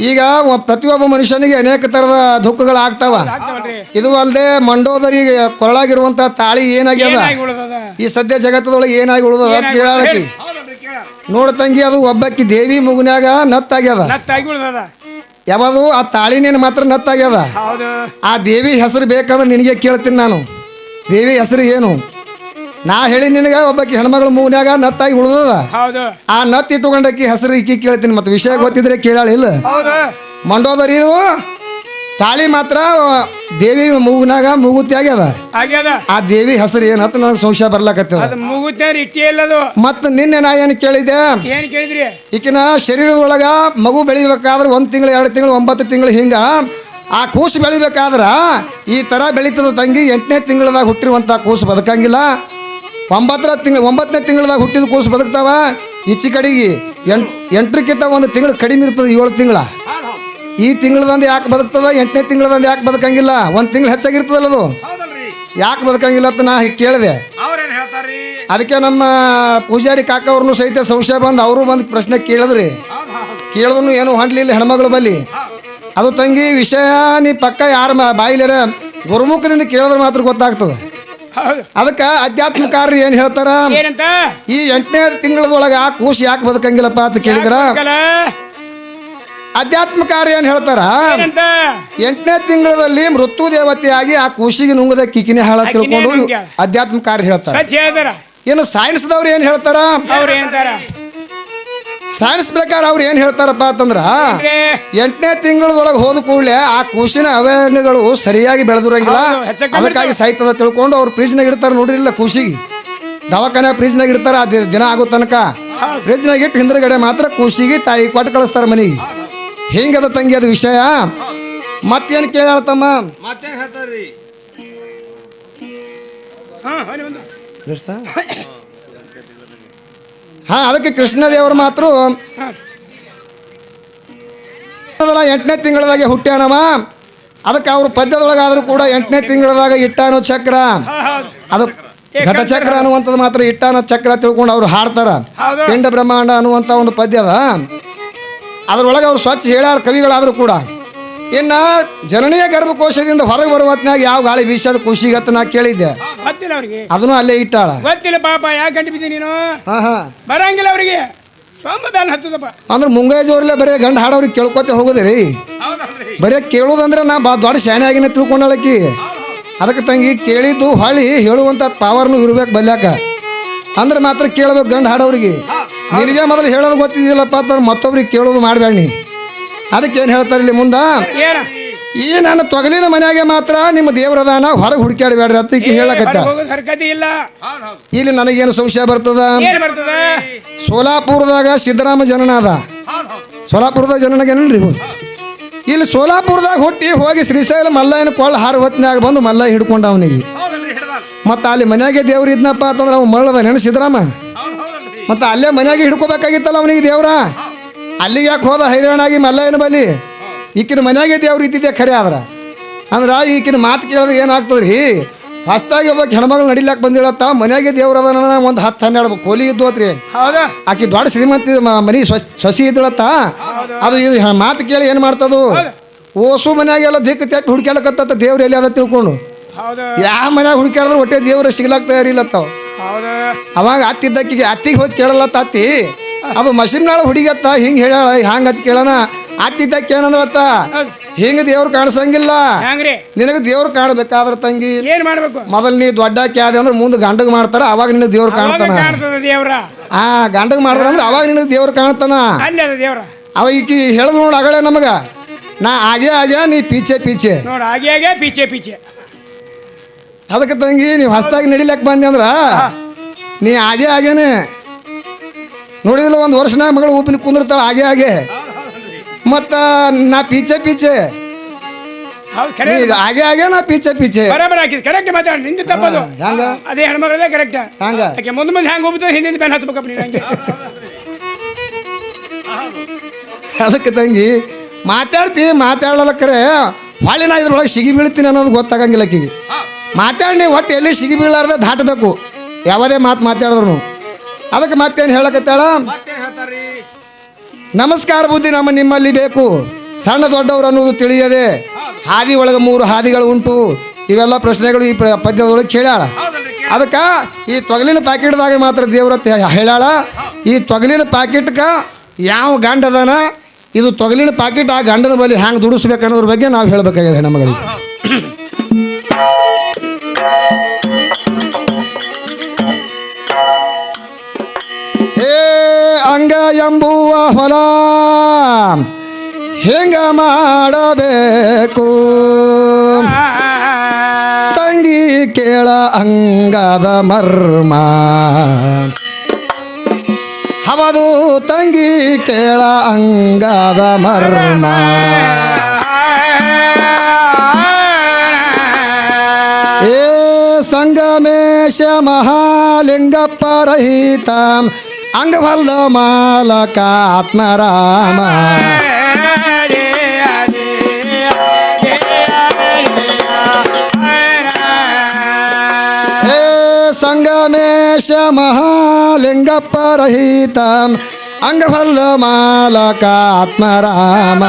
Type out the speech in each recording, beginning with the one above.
ಈಗ ಪ್ರತಿಯೊಬ್ಬ ಮನುಷ್ಯನಿಗೆ ಅನೇಕ ತರದ ದುಃಖಗಳಾಗ್ತಾವ. ಇದು ಅಲ್ಲದೆ ಮಂಡೋದರಿಗೆ ಕೊರಳಾಗಿರುವಂತ ತಾಳಿ ಏನಾಗ್ಯದ ಈ ಸದ್ಯ ಜಗತ್ತದೊಳಗೆ ಏನಾಗಿ ಉಳಿದ ಕೇಳಾಕಿ ನೋಡ ತಂಗಿ, ಅದು ಒಬ್ಬಕ್ಕಿ ದೇವಿ ಮುಗುನ್ಯಾಗ ನತ್ತಾಗ್ಯದ. ಯಾವುದು ಆ ತಾಳಿನೇನು ಮಾತ್ರ ನತ್ತಾಗ್ಯದ. ಆ ದೇವಿ ಹೆಸರು ಬೇಕಂದ್ರೆ ನಿನಗೆ ಕೇಳ್ತೀನಿ ನಾನು, ದೇವಿ ಹೆಸರು ಏನು ನಾ ಹೇಳಿ ನಿನಗ. ಒಬ್ಬಕಿ ಹೆಣ್ಮಗಳು ಮೂನ್ಯಾಗ ನತ್ತಾಗಿ ಉಳ್ದದ. ಆ ನತ್ ಇಟ್ಟುಕೊಂಡಕ್ಕಿ ಹೆಸರು ಈಕಿ ಕೇಳ್ತೀನಿ. ಮತ್ತೆ ವಿಷಯ ಗೊತ್ತಿದ್ರೆ ಕೇಳಾಳಿಲ್ಲ. ಮಂಡೋದರಿ ತಾಳಿ ಮಾತ್ರ ದೇವಿ ಮೂಗ್ನಾಗ ಮೂಗುತಿ ಆಗ್ಯದ. ಆ ದೇವಿ ಹೆಸರು ಏನಂತ ನನಗೆ ಸಂಶಯ ಬರ್ಲಾಕತ್ತದ. ಮತ್ತ ನಿನ್ನೆ ನಾ ಏನು ಕೇಳಿದೆ, ಈಕಿನ ಶರೀರದೊಳಗ ಮಗು ಬೆಳಿಬೇಕಾದ್ರೆ 1 ತಿಂಗಳು 2 ತಿಂಗಳು 9 ತಿಂಗಳು ಹಿಂಗ ಆ ಕೂಸು ಬೆಳಿಬೇಕಾದ್ರ ಈ ತರ ಬೆಳೀತದ ತಂಗಿ. 8ನೇ ತಿಂಗಳದಾಗ ಹುಟ್ಟಿರುವಂತ ಕೂಸು ಬದುಕಂಗಿಲ್ಲ. 9ನೇ ತಿಂಗಳದಾಗ ಹುಟ್ಟಿದ ಕೂಸು ಬದುಕ್ತಾವ. ಈಚಿ ಕಡೆಗೆ 8ಕ್ಕಿಂತ 1 ತಿಂಗಳು ಕಡಿಮೆ ಇರ್ತದೆ, 7 ತಿಂಗಳ. ಈ ತಿಂಗಳದಂದು ಯಾಕೆ ಬದುಕ್ತದ, 8ನೇ ತಿಂಗಳದಂದು ಯಾಕೆ ಬದುಕಂಗಿಲ್ಲ? 1 ತಿಂಗಳು ಹೆಚ್ಚಾಗಿರ್ತದಲ್ಲ, ಅದು ಯಾಕೆ ಬದುಕಂಗಿಲ್ಲ ಅಂತ ನಾ ಕೇಳಿದೆ. ಅದಕ್ಕೆ ನಮ್ಮ ಪೂಜಾರಿ ಕಾಕ ಅವ್ರನ್ನು ಸಹಿತ ಸಂಶಯ ಬಂದು ಅವರು ಬಂದು ಪ್ರಶ್ನೆ ಕೇಳಿದ್ರಿ. ಕೇಳಿದ್ರು ಏನು ಹೊಂಡ್ಲಿಲ್ಲ ಹೆಣ್ಮಗಳು ಬಲ್ಲಿ. ಅದು ತಂಗಿ ವಿಷಯ ನೀ ಪಕ್ಕ ಯಾರ ಬಾಯಿಲರ ಗುರುಮುಖದಿಂದ ಕೇಳಿದ್ರೆ ಮಾತ್ರ ಗೊತ್ತಾಗ್ತದೆ. ಅದಕ್ಕೆ ಅಧ್ಯಾತ್ಮಕಾರರು ಏನು ಹೇಳ್ತಾರ, ಈ 8ನೇ ತಿಂಗಳದೊಳಗೆ ಆ ಕೂಸು ಯಾಕೆ ಬದುಕಂಗಿಲ್ಲಪ್ಪ ಅಂತ ಕೇಳಿದ್ರ ಅಧ್ಯಾತ್ಮಕಾರ ಏನು ಹೇಳ್ತಾರ, 8ನೇ ತಿಂಗಳಲ್ಲಿ ಮೃತ್ಯು ದೇವತೆಯಾಗಿ ಆ ಕೂಸಿಗೆ ನುಂಗದ ಕಿಕಿನಿ ಹಾಳ ತಿಳ್ಕೊಂಡು ಅಧ್ಯಾತ್ಮಕಾರ ಹೇಳ್ತಾರ. ಏನು ಸೈನ್ಸ್ದವ್ರು ಏನು ಹೇಳ್ತಾರ, ಸೈನ್ಸ್ ಪ್ರಕಾರ ಅವ್ರು ಏನು ಹೇಳ್ತಾರಪ್ಪ ಅಂತಂದ್ರ 8ನೇ ತಿಂಗಳದೊಳಗೆ ಹೋದ ಕೂಡಲೇ ಆ ಕೂಸಿನ ಅವಯವಗಳು ಸರಿಯಾಗಿ ಬೆಳೆದಿರಂಗಿಲ್ಲ, ಅದಕ್ಕಾಗಿ ಸಾಯ್ತದ ತಿಳ್ಕೊಂಡು ಅವ್ರು ಫ್ರಿಜ್ನಾಗ ಇಡ್ತಾರೆ. ನೋಡಿರಲಿಲ್ಲ ಕೂಸಿಗೆ ದವಾಖಾನೆ ಫ್ರಿಜ್ನಾಗ ಇಡ್ತಾರ. ದಿನ ಆಗೋ ತನಕ ಫ್ರಿಜ್ನಾಗ ಇಟ್ಟು ಹಿಂದ್ರಗಡೆ ಮಾತ್ರ ಕೂಸಿಗೆ ತಾಯಿ ಕೊಟ್ಟು ಕಳಿಸ್ತಾರ ಮನೆಗೆ. ಹಿಂಗದ ತಂಗಿ ಅದು ವಿಷಯ. ಮತ್ತೇನು ಕೇಳತ್ತಮ್ಮ, ಹಾ ಅದಕ್ಕೆ ಕೃಷ್ಣ ದೇವರು ಮಾತ್ರ 8ನೇ ತಿಂಗಳದಾಗೆ ಹುಟ್ಟ್ಯಾನವ. ಅದಕ್ಕೆ ಅವ್ರ ಪದ್ಯದೊಳಗಾದ್ರೂ ಕೂಡ 8ನೇ ತಿಂಗಳದಾಗ ಇಟ್ಟಾನು ಚಕ್ರ, ಅದು ಘಟಚಕ್ರ ಅನ್ನುವಂಥದ್ದು ಮಾತ್ರ ಇಟ್ಟಾನ ಚಕ್ರ ತಿಳ್ಕೊಂಡು ಅವ್ರು ಹಾಡ್ತಾರ. ಪಿಂಡ ಬ್ರಹ್ಮಾಂಡ ಅನ್ನುವಂಥ ಒಂದು ಪದ್ಯದ ಅದ್ರೊಳಗೆ ಅವ್ರು ಸ್ವಚ್ಛ ಹೇಳ್ಯಾರ ಕವಿಗಳಾದರೂ ಕೂಡ. ಇನ್ನು ಜನನೀಯ ಗರ್ಭಕೋಶದಿಂದ ಹೊರಗೆ ಬರುವ ಹೊತ್ನಾಗ ಯಾವ ಗಾಳಿ ಬೀಸೋದು ಖುಷಿಗತ್ತ ನಾ ಕೇಳಿದ್ದೆ, ಅದನ್ನು ಅಲ್ಲೇ ಇಟ್ಟಾಳ. ಗೊತ್ತಿಲ್ಲ ಪಾಪ, ಯಾಕೆ ಗಂಟು ನೀನು ಬರಂಗಿಲ್ಲ ಅವ್ರಿಗೆ ಅಂದ್ರೆ ಮುಂಗಾಯ್ಜವ್ರಲ್ಲೇ ಬರೀ ಗಂಡು ಹಾಡೋರಿಗೆ ಕೇಳ್ಕೊತೆ ಹೋಗೋದ್ರಿ. ಬರೀ ಕೇಳೋದಂದ್ರೆ ನಾ ದೊಡ್ಡ ಶಾಣೆ ಆಗಿನ ತಿಳ್ಕೊಂಡಳಕಿ. ಅದಕ್ಕೆ ತಂಗಿ ಕೇಳಿದ್ದು ಹೊಳಿ ಹೇಳುವಂಥ ಪವರ್ನು ಇರ್ಬೇಕು ಬಲ್ಯಾಕ, ಅಂದ್ರೆ ಮಾತ್ರ ಕೇಳ್ಬೇಕು ಗಂಡು ಹಾಡೋರಿಗೆ. ನಿನಗೆ ಮೊದಲು ಹೇಳೋದು ಗೊತ್ತಿದ್ದಿಲ್ಲಪ್ಪ ಅಂತ ಮತ್ತೊಬ್ರಿಗೆ ಕೇಳೋದು ಮಾಡಬೇಡಿ. ಅದಕ್ಕೆ ಏನು ಹೇಳ್ತಾರೆ ಇಲ್ಲಿ ಮುಂದೆ, ಈ ನನ್ನ ತೊಗಲಿನ ಮನೆಯಾಗೆ ಮಾತ್ರ ನಿಮ್ಮ ದೇವರದಾನ ಹೊರಗೆ ಹುಡುಕಾಡಬೇಡ್ರಿ ಅಂತ ಹೇಳಕತ್ತ. ಇಲ್ಲಿ ನನಗೇನು ಸಂಶಯ ಬರ್ತದ, ಸೋಲಾಪುರದಾಗ ಸಿದ್ದರಾಮ ಜನನ ಅದ. ಸೋಲಾಪುರದಾಗ ಜನನಾಗೇನಲ್ರಿ, ಇಲ್ಲಿ ಸೋಲಾಪುರದಾಗ ಹುಟ್ಟಿ ಹೋಗಿ ಶ್ರೀಶೈಲ ಮಲ್ಲಯ್ಯನ ಕೊಳ್ಳ ಹಾರು ಹೊತ್ತಿನಾಗ ಬಂದು ಮಲ್ಲಯ್ಯ ಹಿಡ್ಕೊಂಡ ಅವನಿಗೆ. ಮತ್ತು ಅಲ್ಲಿ ಮನೆಯಾಗೆ ದೇವ್ರು ಇದ್ನಪ್ಪ ಅಂತಂದ್ರೆ ಅವ ಮಳ್ಳದ ಸಿದ್ದರಾಮ. ಮತ್ತು ಅಲ್ಲೇ ಮನೆಯಾಗೆ ಹಿಡ್ಕೋಬೇಕಾಗಿತ್ತಲ್ಲ ಅವನಿಗೆ ದೇವ್ರ. ಅಲ್ಲಿಗೆ ಯಾಕೆ ಹೋದ ಹೈರಾಣಾಗಿ ಮಲ್ಲಯ್ಯನ ಬಲ್ಲಿ? ಈಕಿನ ಮನೆಯಾಗೆ ದೇವ್ರು ಇದ್ದಿದ್ದೆ ಖರೆ ಆದ್ರ ಅಂದ್ರೆ ಈಕಿನ ಮಾತು ಕೇಳಿದ್ರೆ ಏನಾಗ್ತದ್ರಿ, ಹೊಸ್ತಾಗಿ ಒಬ್ಬ ಹೆಣ್ಮಗಳು ನಡಿಲಾಕ ಬಂದಿಳತ್ತ, ಮನೆಯಾಗೆ ದೇವ್ರ ಅದನ್ನ ಒಂದು 10-12 ಕೋಲಿ ಇದ್ದು ಹೋತ್ರಿ. ಆಕಿ ದೊಡ್ಡ ಶ್ರೀಮಂತಿ ಮನೆ ಸೊಸಿ ಇದ್ದಳತ್ತ. ಅದು ಇದು ಮಾತು ಕೇಳಿ ಏನು ಮಾಡ್ತದು, ಓಸು ಮನ್ಯಾಗೆಲ್ಲ ದಿಕ್ಕು ತೆಪ್ಪಿ ಹುಡ್ಕ್ಯಾಳಕತ್ತ ದೇವ್ರು ಎಲ್ಲಿ ಅದ ತಿಳ್ಕೊಂಡು. ಯಾವ ಮನ್ಯಾಗ ಹುಡ್ಕ್ಯಾಡಿದ್ರೆ ಹೊಟ್ಟೆ ದೇವ್ರ ಸಿಗ್ಲಾಕ ತಯಾರಿಲ್ಲತ್ತಾವ. ಅವಾಗ ಅತ್ತಿದ್ದಕ್ಕಿಗೆ ಅತ್ತಿಗೆ ಹೋಗಿ ಕೇಳಲತ್ತ ಅತ್ತಿ, ಅದು ಮಷಿನ್ನಾಳ ಹುಡುಗತ್ತ ಹಿಂಗೆ ಹೇಳ್ಯಾಳ, ಹ್ಯಾಂಗತ್ ಕೇಳೋಣ. ಅತ್ತಿದ್ದಕ್ಕೆ ಏನಂದ್ರತ್ತ, ಹಿಂಗೆ ದೇವ್ರು ಕಾಣಿಸಂಗಿಲ್ಲ, ನಿನಗೆ ದೇವ್ರು ಕಾಣಬೇಕಾದ್ರೆ ತಂಗಿ ಮೊದಲು ನೀ ದೊಡ್ಡಾಕಿ ಆದ ಅಂದ್ರೆ ಮುಂದೆ ಗಂಡಗ್ ಮಾಡ್ತಾರ, ಅವಾಗ ನಿನಗೆ ದೇವ್ರು ಕಾಣ್ತಾನ. ಗಂಡಗ್ ಮಾಡಿದ್ರ ಅಂದ್ರೆ ಅವಾಗ ನಿನಗೆ ದೇವ್ರು ಕಾಣ್ತಾನ. ಅವ ಈಕಿ ಹೇಳುದು ನೋಡು ಅಗಳೇ ನಮಗ, ನಾ ಆಗೆ ನೀ ಪೀಚೆ ಪೀಚೆ. ಅದಕ್ಕೆ ತಂಗಿ ನೀವು ಹೊಸ್ದಾಗಿ ನಡಿಲಕ್ ಬಂದೆ ಅಂದ್ರ ನೀ ಆಗೇನೆ ನೋಡಿದಿಲ್ಲ, 1 ವರ್ಷನಾಗ ಮಗಳು ಉಪ್ಪಿನ ಕುಂದಿರ್ತಾಳ ಹಾಗೆ. ಮತ್ತ ನಾ ಪೀಚೆ ಪೀಚೆ ಹಾಗೆ ನಾ ಪೀಚೆ ಪೀಚೆ. ಅದಕ್ಕೆ ತಂಗಿ ಮಾತಾಡ್ಲಕ್ಕರೆ ಹೊಳ್ಳಿ ನಾ ಇದ್ರೊಳಗೆ ಸಿಗಿ ಬೀಳ್ತೀನಿ ಅನ್ನೋದು ಗೊತ್ತಾಗಂಗಿಲ್ಲ ಆಕಿಗೆ. ಮಾತಾಡಿ ಒಟ್ಟು ಎಲ್ಲಿ ಸಿಗಿ ಬೀಳಾರ್ದೆ ದಾಟಬೇಕು ಯಾವುದೇ ಮಾತಾಡಿದ್ರು. ಅದಕ್ಕೆ ಮತ್ತೇನು ಹೇಳಕತ್ತಾಳ, ನಮಸ್ಕಾರ ಬುದ್ಧಿ ನಮ್ಮ ನಿಮ್ಮಲ್ಲಿ ಬೇಕು, ಸಣ್ಣ ದೊಡ್ಡವರು ಅನ್ನೋದು ತಿಳಿಯದೆ ಹಾದಿ ಒಳಗೆ 3 ಹಾದಿಗಳು ಉಂಟು. ಇವೆಲ್ಲ ಪ್ರಶ್ನೆಗಳು ಈ ಪದ್ಯದೊಳಗೆ ಕೇಳ್ಯಾಳ. ಅದಕ್ಕೆ ಈ ತೊಗಲಿನ ಪ್ಯಾಕೆಟ್ದಾಗ ಮಾತ್ರ ದೇವ್ರತ್ತೆ ಹೇಳಾಳ. ಈ ತೊಗಲಿನ ಪ್ಯಾಕೆಟ್ಗೆ ಯಾವ ಗಂಡ ಅದಾನ, ಇದು ತೊಗಲಿನ ಪ್ಯಾಕೆಟ್ ಆ ಗಂಡನ ಬಳಿ ಹ್ಯಾಂಗೆ ದುಡಿಸ್ಬೇಕು ಅನ್ನೋದ್ರ ಬಗ್ಗೆ ನಾವು ಹೇಳಬೇಕಾಗಿದೆ ಹೆಣ್ಮಗಳಿಗೆ. ಹೇ ಅಂಗ ಎಂಬುವ ಹೊಲ ಹೆಂಗ ಮಾಡಬೇಕು ತಂಗಿ ಕೇಳ ಅಂಗದ ಮರ್ಮ. ಹವದು ತಂಗಿ ಕೇಳ ಅಂಗದ ಮರ್ಮ. ಏ ಸಂಗಮೇಶ ಮಹಾಲಿಂಗಪ್ಪ ರಹಿತ ಅಂಗವಲ್ಲ ಮಾಲಕ ಆತ್ಮರಾಮ. ಹೇ ಸಂಗಮೇಶ ಮಹಾಲಿಂಗಪ್ಪ ರಹಿತ ಅಂಗವಲ್ಲ ಮಾಲಕ ಆತ್ಮರಾಮ.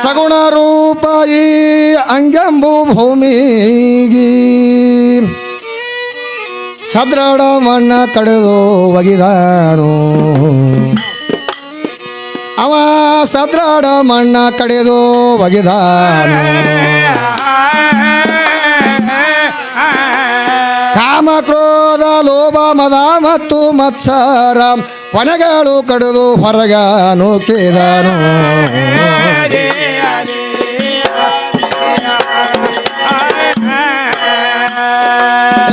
ಸಗುಣ ರೂಪ ಈ ಅಂಗಂಬು ಭೂಮಿಗಿ ಸದೃಢ ಮಣ್ಣ ಕಡೆದು ಒಗಿದಾನು. ಅವ ಸದೃಢ ಮಣ್ಣ ಕಡೆದು ಒಗಿದಾನು. ಕಾಮ ಕ್ರೋಧ ಲೋಭ ಮದ ಮತ್ತು ಮತ್ಸರ ಕೊನೆಗಳು ಕಡಿದು ಹೊರಗ ನೂಕಿದನು.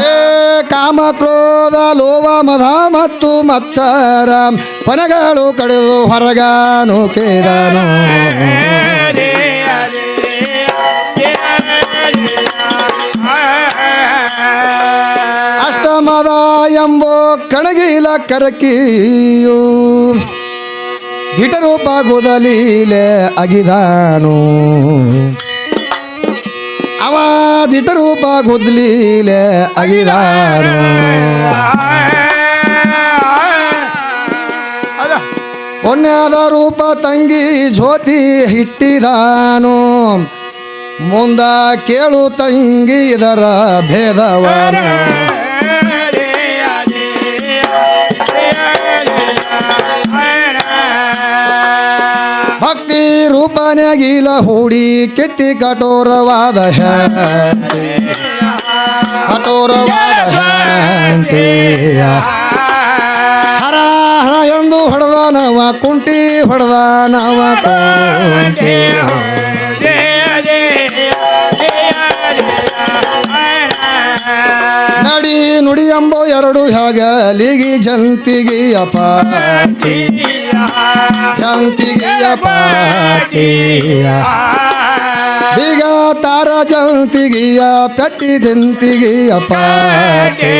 ಹೇ ಕಾಮ ಕ್ರೋಧ ಲೋಭ ಮದ ಮತ್ತು ಮತ್ಸರ ಕೊನೆಗಳು ಕಡಿದು ಹೊರಗ ನೂಕಿದನು. ಅಷ್ಟಮದ ಎಂಬೋ ಕಣಗಿಲ ಕರಕಿಯು ಧಿಟರೂಪ ಗುದಲೀಲೆ ಅಗಿದಾನು. ಅವ ಧಿಟರೂಪ ಗುದಲೀಲೆ ಅಗಿದಾನು. ಪುಣ್ಯದ ರೂಪ ತಂಗಿ ಜ್ಯೋತಿ ಹಿಟ್ಟಿದಾನು. ಮುಂದ ಕೇಳು ತಂಗಿ ಇದರ ಭೇದವನು. ಭಕ್ತಿ ರೂಪನೆಗಿಲ ಹೂಡಿ ಕೆತ್ತಿ ಕಠೋರವಾದ ಕಠೋರವಾದ ಹರ ಹರ ಎಂದು ಹೊಡೆದಾನವ ಕುಂಟಿ ಹೊಡೆದಾನವ ಕುಂಟಿ. ನಡಿ ನುಡಿ ಎಂಬೋ 2 ಹಗಲಿಗಿ ಜಂತಿಗಿಯ ಪಾಟಿಯ ಜಂತಿಗಿಯ ಪಾಟಿಯ ಬೀಗ ತಾರ ಜಂತಿಗಿಯ ಪೆಟ್ಟಿ ಜಂತಿಗಿಯ ಪಾಟಿ.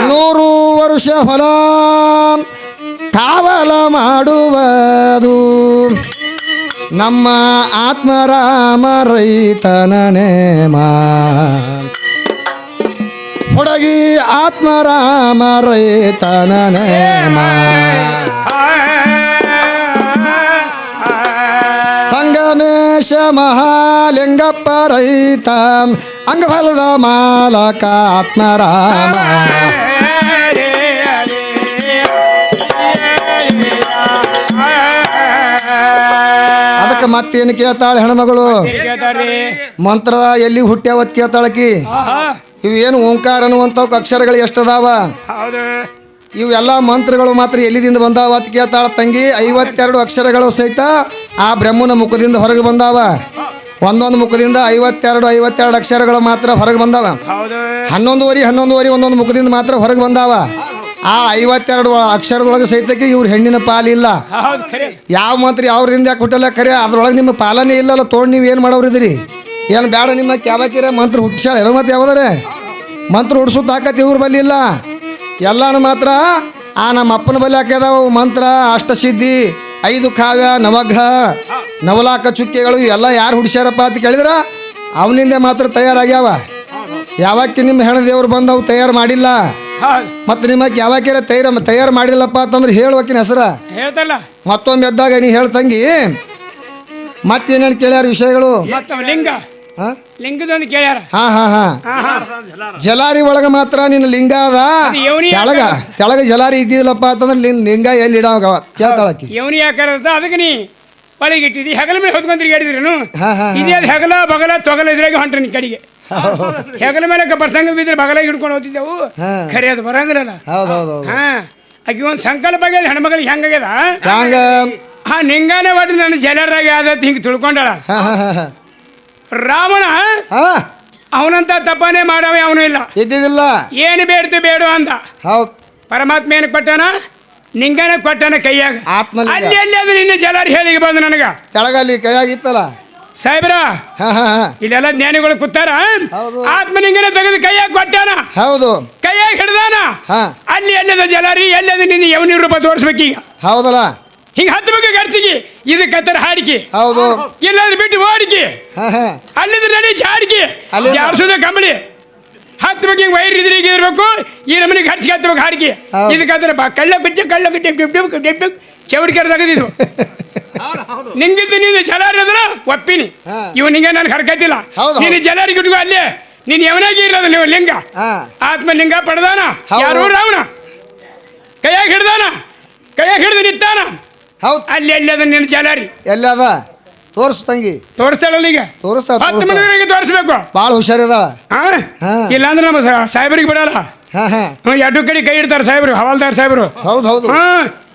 100 ವರ್ಷ ಹೊಲ ಕಾವಲ ಮಾಡುವುದು ನಮ್ಮ ಆತ್ಮರಾಮ ರೈತನ ನೇಮ. ಹುಡುಗಿ ಆತ್ಮರಾಮ ರೈತನ ನೇಮ. ಸಂಗಮೇಶ ಮಹಾಲಿಂಗಪ್ಪ ರೈತ ಅಂಗಫಲದ ಮಾಲಕ ಆತ್ಮರಾಮ. ಅದಕ್ಕೆ ಮತ್ತೇನು ಕೇಳ್ತಾಳೆ ಹೆಣ್ಮಗಳು? ಮಂತ್ರ ಎಲ್ಲಿ ಹುಟ್ಟ್ಯಾವತ್ ಕೇಳ್ತಾಳಕಿ. ಇವೇನು ಓಂಕಾರ ಅನ್ನುವಂಥವು ಅಕ್ಷರಗಳು ಎಷ್ಟದಾವ? ಇವೆಲ್ಲ ಮಂತ್ರಗಳು ಮಾತ್ರ ಎಲ್ಲಿದಿಂದ ಬಂದಾವ ಅಂತ ಕೇಳ್ತಾಳ ತಂಗಿ. 52 ಅಕ್ಷರಗಳು ಸಹಿತ ಆ ಬ್ರಹ್ಮನ ಮುಖದಿಂದ ಹೊರಗೆ ಬಂದಾವ. ಒಂದೊಂದು ಮುಖದಿಂದ 52 ಅಕ್ಷರಗಳು ಮಾತ್ರ ಹೊರಗೆ ಬಂದಾವ. 11 ಒಂದೊಂದು ಮುಖದಿಂದ ಮಾತ್ರ ಹೊರಗೆ ಬಂದಾವ. ಆ 52 ಅಕ್ಷರದೊಳಗೆ ಸಹಿತಕ್ಕೆ ಇವ್ರ ಹೆಣ್ಣಿನ ಪಾಲಿಲ್ಲ. ಯಾವ ಮಂತ್ರ ಯಾವ್ರಿಂದ ಯಾಕೆ ಹುಟ್ಟಲ್ಲ ಖರೆ ಅದ್ರೊಳಗೆ ನಿಮ್ಮ ಪಾಲನೆ ಇಲ್ಲಲ್ಲ. ತೊಗೊಂಡು ನೀವು ಏನು ಮಾಡೋರಿದ್ದೀರಿ? ಏನು ಬೇಡ ನಿಮ್ಮ ಕ್ಯಾಬಾಕಿರ ಮಂತ್ರ ಹುಟ್ಸಾಳ ಎಲ್ಲ ಮತ್ತೆ ಯಾವ್ದಾರೆ ಮಂತ್ರ ಹುಡ್ಸೋ ತಾಕತ್ ಇವ್ರ ಬಲ್ಲಿ ಇಲ್ಲ. ಎಲ್ಲಾನು ಮಾತ್ರ ಆ ನಮ್ಮ ಅಪ್ಪನ ಬಲ್ಲಿ ಹಾಕ್ಯದಾವ ಮಂತ್ರ, ಅಷ್ಟಸಿದ್ಧಿ, 5 ಕಾವ್ಯ, ನವಗ್ರಹ ನವಲಾಕ ಚುಕ್ಕಿಗಳು ಎಲ್ಲ ಯಾರು ಹುಡ್ಸ್ಯಾರಪ್ಪ ಅಂತ ಕೇಳಿದ್ರ ಅವನಿಂದ ಮಾತ್ರ ತಯಾರಾಗ್ಯಾವ. ಯಾವಕ್ಕೆ ನಿಮ್ಮ ಹೆಣ ದೇವ್ರು ಬಂದು ಅವು ತಯಾರು ಮಾಡಿಲ್ಲ. ಹೌದು ಮತ್ತು ನಿಮ್ಮಕ್ಕೆ ಯಾವಾಕ್ಯಾರ ತಯಾರು ಮಾಡಿಲ್ಲಪ್ಪ ಅಂತಂದ್ರೆ ಹೇಳುವಕ್ಕಿನ ಹೆಸರ ಹೇಳ್ತಲ್ಲ. ಮತ್ತೊಮ್ಮೆ ಎದ್ದಾಗ ನೀ ಹೇಳ್ತಂಗಿ ಮತ್ತೇನೇನು ಕೇಳ್ಯಾರ ವಿಷಯಗಳು. ಮತ್ತವ ಲಿಂಗ ಹಾ ಲಿಂಗದೊಂದು ಕೇಳ್ಯಾರ. ಹಾ ಹಾ ಹಾ ಜಲಾರಿ ಒಳಗೆ ಮಾತ್ರ ನಿನ್ನ ಲಿಂಗ ಅದ. ಅದು ಯೋನಿ ತೆಳಗ ಜಲಾರಿ ಇದ್ದಿಲ್ಲಪ್ಪ ಅಂತಂದ್ರೆ ಲಿಂಗ ಎಲ್ಲಿ ಇಡಾವ ಕೇಳ್ತಾಳಕಿ. ಯವನಿ ಯಾಕಾರದ ಅದಕ್ಕೆ ನೀ ಒಳಗೆ ಇಟ್ಟಿದ್ದಿ ಹೆಗಲ ಮೇಲೆ ಹೊತ್ಕೊಂಡ್ ತಿರುಗಾಡಿದ್ರೇನು. ಹಾ ಹಾ ಇದೇ ಹೆಗಲ ಬಗಲ ತೊಗಲ ಇದ್ರಾಗ ಹೊಂಟ್ರಿ ನಿನ್ ಕಡೆಗೆ. ಹೆಗಲ ಮೇಲೆ ಪ್ರಸಂಗ ಬಿದ್ದರೆ ಬಗಲಾಗಿ ಹಿಡ್ಕೊಂಡು ಹೋಗ್ತಿದ್ದೆವು. ಖರೆ ಅದು ಬರಂಗಿಲ್ಲ. ಹೌದೌದು ಹಾ ಆಕಿ ಒಂದು ಸಂಕಲ್ಪ ಆಗ್ಯದ ಹೆಣ್ಮಗಳಿಗೆ ಹೆಂಗಾಗ್ಯದ. ಹಂಗ ಹಾ ನಿಂಗಾನೆ ಒಟ್ಟು ನನ್ನ ಜಲರಾಗ ಯಾವ್ದತ್ ಹಿಂಗೆ ತಿಳ್ಕೊಂಡಾಳ. ರಾವಣ ಅವನಂತ ತಪ್ಪನೆ ಮಾಡವ ಅವನು ಇಲ್ಲ ಇದ್ದಿದ್ದಿಲ್ಲ. ಏನು ಬೇಡ್ತು ಬೇಡ ಅಂದ. ಹೌದು ಪರಮಾತ್ಮ ಏನು ಕೊಟ್ಟಾನ ನಿಂಗನೆ ಕೊಟ್ಟಾನ ಕೈಯಾಗ. ಆತ್ಮಲಿಂಗ ಅಲ್ಲಿ ಅಲ್ಲಿ ಅದು ನಿನ್ನ ಜಲಾರಿ ಹೇಳಿಗೆ ಬಂದು ನನಗ ತೆಳಗಲ್ಲಿ ಕೈಯಾಗ ಇತ್ತಲ್ಲ ಸಾಹೇಬ್ರ. ಇಲ್ಲೆಲ್ಲ ಜ್ಞಾನಿಗಳು ಕೂತಾರ. ಆತ್ಮಲಿಂಗನ ತೆಗೆದು ಕೈಯಾಗ ಕೊಟ್ಟಾನ. ಹೌದು ಕೈಯಾಗ ಹಿಡ್ದಾನ. ಅಲ್ಲಿ ಎಲ್ಲದ ಜಲಾರಿ ಎಲ್ಲದ ನಿನ್ನ ಯವನಿ ರೂಪ ತೋರಿಸ್ಬೇಕೀಗ. ಹೌದಲ್ಲ ಹಿಂಗ ಹತ್ತು ಬಗ್ಗೆ ಖರ್ಚಿಗೆ ಇದಕ್ಕತ್ತರ ಹಾಡಿಕೆ. ಹೌದು ಇಲ್ಲಾದ್ರೆ ಬಿಟ್ಟು ಓಡಿಕೆ. ಅಲ್ಲಿದ್ರೆ ನಡಿ ಜಾಡಿಕೆ ಜಾಡ್ಸೋದ ಕಂಬಳಿ. ಹತ್ತು ಬಗ್ಗೆ ವೈರ್ ಇದ್ರೆ ಈಗ ಇರ್ಬೇಕು. ಈ ನಮ್ಮನಿಗೆ ಖರ್ಚಿಗೆ ಹತ್ತಬೇಕು ಹಾಡಿಕೆ. ಇದಕ್ಕತ್ತರ ಕಳ್ಳ ಬಿಟ್ಟು ಚೌಡಿಕೆರ ತೆಗೆದಿದ್ದು ನಿಂಗಿದ್ದು ನೀನು ಜಲಾರಿ ಅದ್ರ ಒಪ್ಪಿನಿ. ಇವ್ ನಿಂಗೆ ನಾನು ಕರ್ಕತ್ತಿಲ್ಲ. ನೀನು ಜಲಾರಿ ಗಿಟ್ಕೋ ಅಲ್ಲೇ ನೀನು ಯವನಾಗಿ ಇರೋದು ನೀವು ಲಿಂಗ. ಆತ್ಮಲಿಂಗ ಪಡೆದಾನ ಯಾರು ರಾವಣ ಕೈಯಾಗ ಹಿಡ್ದಾನ. ಕೈಯಾಗ ಹಿಡ್ದು ನಿಂತಾನ. ಹೌದು ಅಲ್ಲಿ ಅಲ್ಲಿ ಅದ ನಿನ್ನ ಜಲಾರಿ ಎಲ್ಲ ಅದ ತೋರಿಸು ತಂಗಿ. ತೋರಿಸ್ತಾಳಲ್ಲ ಈಗ ತೋರಿಸ್ತಾ 10 ಮಂದಿವರೆಗೆ ತೋರಿಸ್ಬೇಕು. ಭಾಳ ಹುಷಾರಿದ. ಇಲ್ಲಾಂದ್ರೆ ನಮ್ಮ ಸಾಹೇಬ್ರಿಗೆ ಬಿಡಲ್ಲ. ಎರಡು ಕಡೆ ಕೈ ಇಡ್ತಾರೆ ಸಾಹೇಬ್ರು ಹವಾಲ್ದಾರ್ ಸಾಹೇಬ್ರು. ಹೌದು ಹೌದು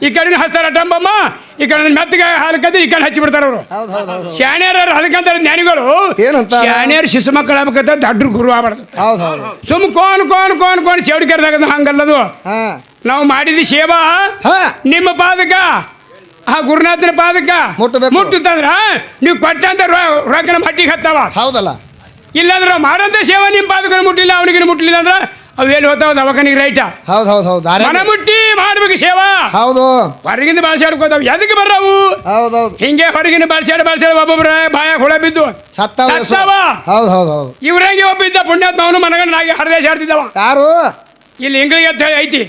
ಈ ಕಡೆ ಹಚ್ತಾರ ಟಂಬಮ್ಮ ಈ ಕಡೆ ಮೆತ್ತಗೆ ಹಾಲು ಕದ್ದಿ ಈ ಕಡೆ ಹಚ್ಚಿ ಬಿಡ್ತಾರ ಅವರು. ಶಾಣ್ಯಾರ ಅದಕ್ಕಂತಾರೆ ಜ್ಞಾನಿಗಳು ಏನಂತ ಶಾಣ್ಯಾರು ಶಿಶು ಮಕ್ಕಳು ಆಗ್ಬೇಕಂತ ದೊಡ್ಡ ಗುರು ಆಗ್ಬಾರ್ದು. ಹೌದು ಹೌದು ಸುಮ್ ಕೋನ್ ಚೌಡಿಕೆರ್ದಾಗ ಹಂಗಲ್ಲದು. ನಾವು ಮಾಡಿದ ಸೇವಾ ನಿಮ್ಮ ಪಾದಕ ಆ ಗುರುನಾಥನ ಪಾದಕ ಮುಟ್ಟುತ್ತಂದ್ರ ನೀವು ಕೊಟ್ಟಂತ ರೊಕ್ಕ ನಮ್ಮ ಹಟ್ಟಿಗೆ ಹತ್ತಾವ. ಹೌದಲ್ಲ ಇಲ್ಲಾಂದ್ರೆ ಮಾಡೋಂಥ ಸೇವಾ ನಿಮ್ಮ ಪಾದಕನ ಮುಟ್ಟಿಲ್ಲ ಅವನಿಗೆ ಮುಟ್ಟಲಿಲ್ಲ ಅಂದ್ರೆ ಅವು ಎಲ್ಲಿ ಹೋಗ್ತಾವ ದವಾಖಾನಿಗೆ ರೈಟ. ಹೌದು ಹೌದು ಹೌದು ಮನ ಮುಟ್ಟಿ ಮಾಡ್ಬೇಕು ಸೇವಾ. ಹೌದು ಹೊರಗಿಂದ ಬಾಳ್ಸಾಡ್ಕೋತಾವ ಎದಕ್ಕೆ ಬರ್ರಾವು. ಹೌದೌದು ಹಿಂಗೆ ಹೊರಗಿನ ಬಾಳ್ಸಾಡ ಒಬ್ಬೊಬ್ರ ಬಾಯ ಹುಳ ಬಿದ್ದು ಸತ್ತಾವ. ಹೌದು ಹೌದು ಹೌದು ಇವ್ರಂಗೆ ಒಬ್ಬಿದ್ದ ಪುಣ್ಯಾತ್ಮ ಅವನು ಮನಗಂಡಾಗಿ ಹರದೇಶ ಆಡ್ತಿದ್ದವ. ಯಾರು ಇಲ್ಲಿ ಇಂಗಳಿಗೆ ಅಂತ ಹೇಳಿ ಐತಿ.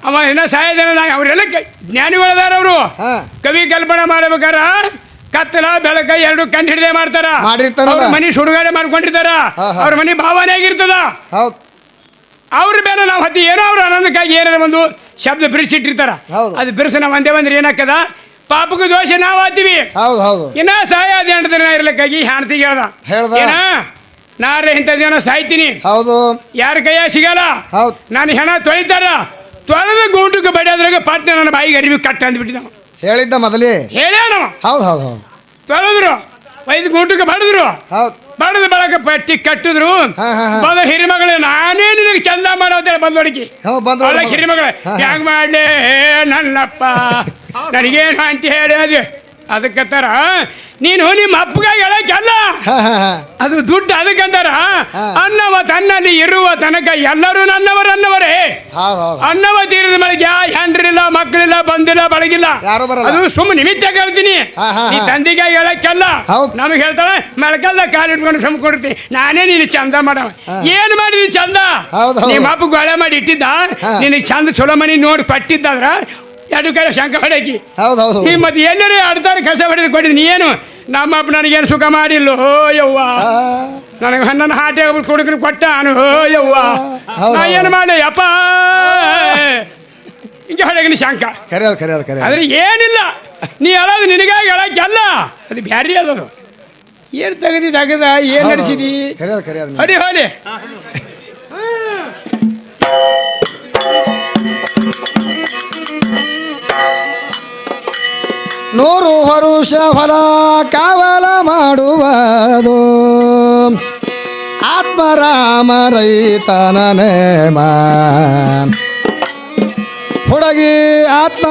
ಅವ ಇನ್ನ ಸಾಯದೇನ ಅವರೆಲ್ಲ ಜ್ಞಾನಿಗಳದಾರ. ಅವರು ಕವಿ ಕಲ್ಪನೆ ಮಾಡ್ಬೇಕಾರ ಕತ್ತಲ ಬೆಳಕ ಎರಡು ಕಂಡು ಹಿಡಿದೇ ಮಾಡ್ತಾರ. ಮನಿ ಸುಡುಗಾಡೆ ಮಾಡ್ಕೊಂಡಿರ್ತಾರ. ಅವ್ರ ಮನಿ ಭಾವನೆ ಆಗಿರ್ತದ. ಅವ್ರ ಮೇಲೆ ನಾವು ಹತ್ತಿ ಏನೋ ಅವ್ರ ಆನಂದಕ್ಕಾಗಿ ಏನಾರ ಒಂದು ಶಬ್ದ ಬಿಡಿಸಿಟ್ಟಿರ್ತಾರ. ಅದು ಬಿರುಸು ನಾವು ಒಂದೇ ಬಂದ್ರೆ ಏನಾಗ್ತದ ಪಾಪಕ್ಕೆ ದೋಷ ನಾವು ಹಾಕ್ತೀವಿ. ಇನ್ನ ಸಾಯ ಅದ 8 ದಿನ ಇರ್ಲಿಕ್ಕಾಗಿ ಹೆಣ್ತಿಗೆ ಹೇಳ್ದ ಏನ ನಾರೇ ಇಂಥದ್ದೇನೋ ಸಾಯ್ತೀನಿ. ಹೌದು ಯಾರ ಕೈಯ ಸಿಗಲ್ಲ. ನಾನು ಹೆಣ ತೊಳಿತಾರ ತೊಳೆದ ಗೂಟಕ್ಕೆ ಬಡಿಯೋದ್ರಾಗ ಪಟ್ನೆ ನನ್ನ ಬಾಯಿಗೆ ಅರಿವಿ ಕಟ್ಟ ಅಂದ್ಬಿಟ್ಟಿದ್ದ. ಹೇಳಿದ್ದ ಮೊದಲೇ ಹೇಳ್ಯಾನವ. ಹೌದು ಹೌದು ಹೌದು ತೊಳೆದ್ರು 5 ಗೂಟಕ್ಕೆ ಬಡಿದ್ರು. ಬಡದ ಬಳಕ ಪಟ್ಟಿ ಕಟ್ಟಿದ್ರು. ಬಂದ ಹಿರಿಮಗಳು ನಾನೇ ನಿನಗೆ ಚಂದ ಮಾಡೋದೇಳಿ ಬಂದೋಡಿಕೆ ಒಳ್ಳೆ ಹಿರಿಮಗಳು ಹೆಂಗ್ ಮಾಡ್ಲಿ ನನ್ನಪ್ಪ ನನಗೇನು ಅಂತ ಹೇಳಿ ಅದಕ್ಕೆ ತರ ನೀನು ನಿಮ್ಮ ಅಪ್ಪಗಾಗಿ ಹೇಳಕ್ಕಲ್ಲ ಅದು ದುಡ್ಡು. ಅದಕ್ಕಂತಾರ ಅನ್ನವ ತನ್ನಲ್ಲಿ ಇರುವ ತನಕ ಎಲ್ಲರೂ ಅನ್ನವರೇ. ಅನ್ನವ ತೀರದ ಮಳೆಗೆ ಯಾ ಹೆಂಡ್ರಿಲ್ಲ ಮಕ್ಕಳಿಲ್ಲ ಬಂದಿಲ್ಲ ಬಳಗಿಲ್ಲ. ಅದು ಸುಮ್ಮ ನಿಮಿತ್ತ ಕೇಳ್ತೀನಿ. ಈ ತಂದೆಗಾಗಿ ಹೇಳಕ್ಕಲ್ಲ. ನಮಗೆ ಹೇಳ್ತಾಳ ಮೆಳಕಲ್ದ ಕಾಲಿಟ್ಕೊಂಡು ಸುಮ್ಮ ಕೊಡ್ತೀನಿ ನಾನೇ ನೀನು ಚಂದ ಮಾಡವ. ಏನ್ ಮಾಡಿದಿ ಚಂದ ನಿಮ್ಮ ಅಪ್ಪ ಗೊಳೆ ಮಾಡಿ ಇಟ್ಟಿದ್ದ. ನಿನಗೆ ಚಂದ ಚಲೋ ಮನಿ ನೋಡಿ ಕೊಟ್ಟಿದ್ದಾದ್ರ 2 ಕಡೆ ಶಂಕ ಹೊಡಕಿ ಮತ್ತೆ ಎಲ್ಲರೂ ಆಡ್ತಾರೆ ಕಸ ಹೊಡೆದು ಕೊಟ್ಟಿದ್ದೀನಿ. ಏನು ನಮ್ಮಪ್ಪ ನನಗೇನು ಸುಖ ಮಾಡಿಲ್ಲ. ಹೋ ಯವ್ವ ನನಗೆ ನನ್ನ ಹಾಟೆ ಕೊಡುಕರು ಕೊಟ್ಟ ನಾನು. ಹೋ ಯವ್ವ ನಾ ಏನು ಮಾಡಿ ಅಪ್ಪ ಹಿಂಗೆ ಹೊಡಗಿನ ಶಂಕ. ಆದ್ರೆ ಏನಿಲ್ಲ ನೀ ಹೇಳೋದು ನಿನಗಾಗಿ ಹೇಳಕ್ಕಲ್ಲ. ಅದು ಬ್ಯಾರಿ ಅದದು ಏನು ತೆಗದ ಏನು ನಡೆಸಿದಿ ಅಡಿ ಹೋಲಿ. ನೂರು ವರುಷ ಫಲ ಕಾವಲ ಮಾಡುವುದು ಆತ್ಮರಾಮ ರೈತನ ನೇಮ ಹುಡುಗಿ ಆತ್ಮ